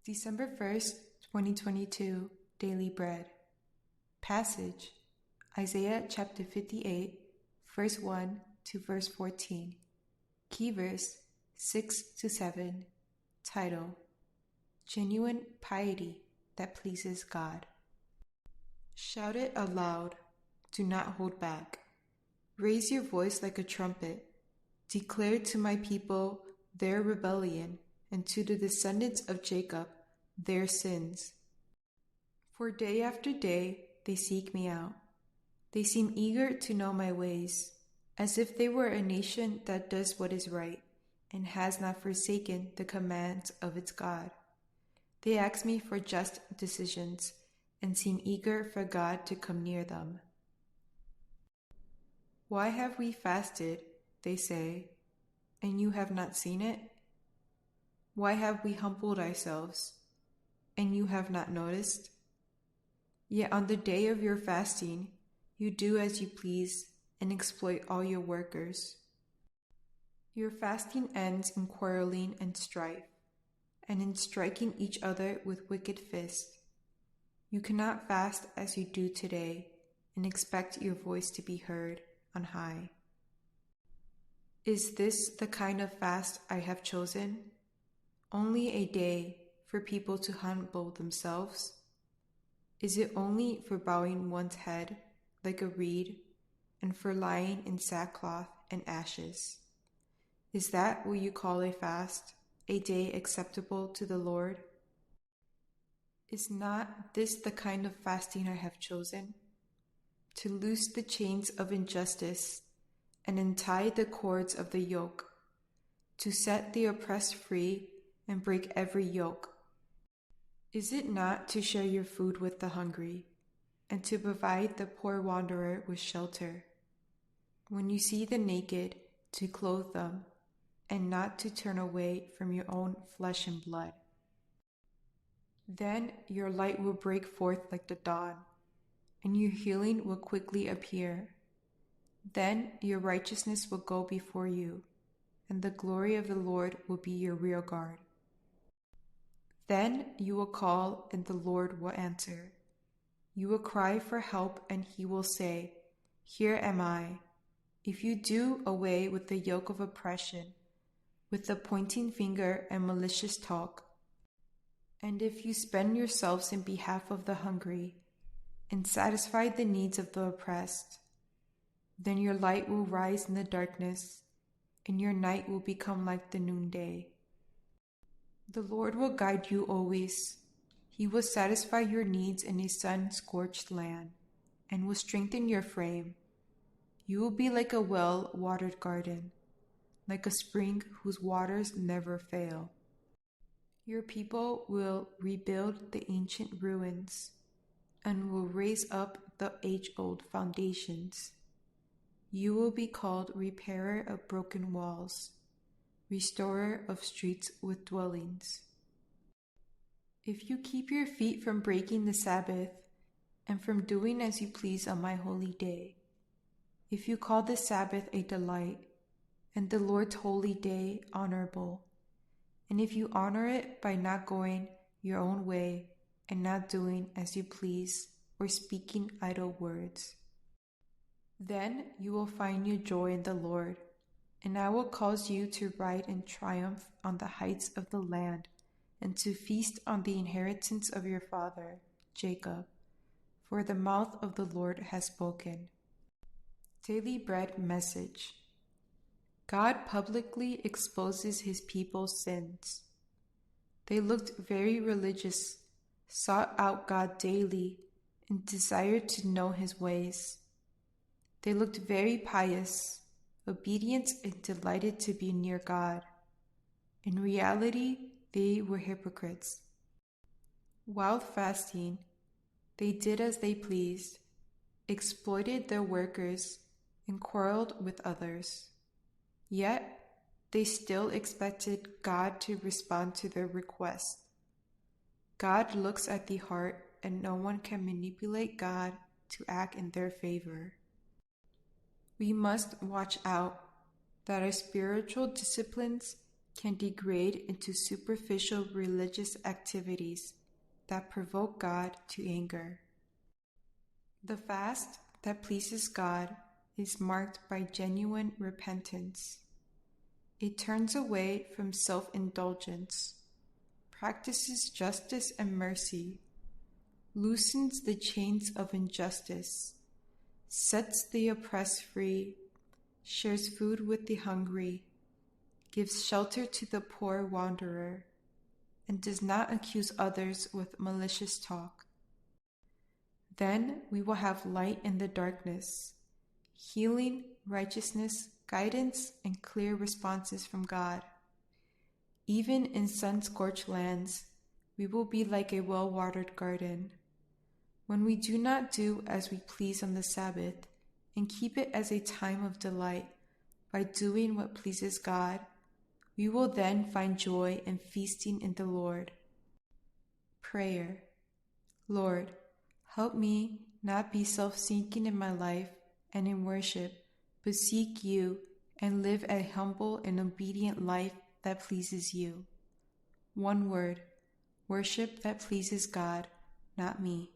December 1st, 2022, Daily Bread. Passage, Isaiah chapter 58, verse 1 to verse 14. Key verse 6 to 7. Title, Genuine Piety that Pleases God. Shout it aloud, do not hold back. Raise your voice like a trumpet. Declare to my people their rebellion, and to the descendants of Jacob their sins. For day after day they seek me out. They seem eager to know my ways, as if they were a nation that does what is right and has not forsaken the commands of its God. They ask me for just decisions and seem eager for God to come near them. Why have we fasted, they say, and you have not seen it? Why have we humbled ourselves, and you have not noticed? Yet on the day of your fasting, you do as you please and exploit all your workers. Your fasting ends in quarreling and strife, and in striking each other with wicked fists. You cannot fast as you do today and expect your voice to be heard on high. Is this the kind of fast I have chosen? Only a day for people to humble themselves? Is it only for bowing one's head like a reed and for lying in sackcloth and ashes? Is that what you call a fast, a day acceptable to the Lord? Is not this the kind of fasting I have chosen? To loose the chains of injustice and untie the cords of the yoke, to set the oppressed free and break every yoke. Is it not to share your food with the hungry and to provide the poor wanderer with shelter? When you see the naked, to clothe them and not to turn away from your own flesh and blood. Then your light will break forth like the dawn, and your healing will quickly appear. Then your righteousness will go before you, and the glory of the Lord will be your rear guard. Then you will call, and the Lord will answer. You will cry for help, and he will say, Here am I. If you do away with the yoke of oppression, with the pointing finger and malicious talk, and if you spend yourselves in behalf of the hungry, and satisfy the needs of the oppressed, then your light will rise in the darkness, and your night will become like the noonday. The Lord will guide you always. He will satisfy your needs in a sun-scorched land, and will strengthen your frame. You will be like a well-watered garden, like a spring whose waters never fail. Your people will rebuild the ancient ruins, and will raise up the age-old foundations. You will be called repairer of broken walls, restorer of streets with dwellings. If you keep your feet from breaking the Sabbath, and from doing as you please on my holy day, if you call the Sabbath a delight, and the Lord's holy day honorable, and if you honor it by not going your own way and not doing as you please or speaking idle words, then you will find your joy in the Lord, and I will cause you to ride in triumph on the heights of the land, and to feast on the inheritance of your father, Jacob, for the mouth of the Lord has spoken. Daily Bread Message. God publicly exposes his people's sins. They looked very religious, sought out God daily, and desired to know his ways. They looked very pious, obedient, and delighted to be near God. In reality, they were hypocrites. While fasting, they did as they pleased, exploited their workers, and quarreled with others. Yet, they still expected God to respond to their request. God looks at the heart, and no one can manipulate God to act in their favor. We must watch out that our spiritual disciplines can degrade into superficial religious activities that provoke God to anger. The fast that pleases God is marked by genuine repentance. It turns away from self-indulgence, practices justice and mercy, loosens the chains of injustice, sets the oppressed free, shares food with the hungry, gives shelter to the poor wanderer, and does not accuse others with malicious talk. Then we will have light in the darkness, healing, righteousness, guidance, and clear responses from God. Even in sun-scorched lands, we will be like a well-watered garden. When we do not do as we please on the Sabbath, and keep it as a time of delight by doing what pleases God, we will then find joy in feasting in the Lord. Prayer. Lord, help me not be self-seeking in my life and in worship, but seek you and live a humble and obedient life that pleases you. One word, worship that pleases God, not me.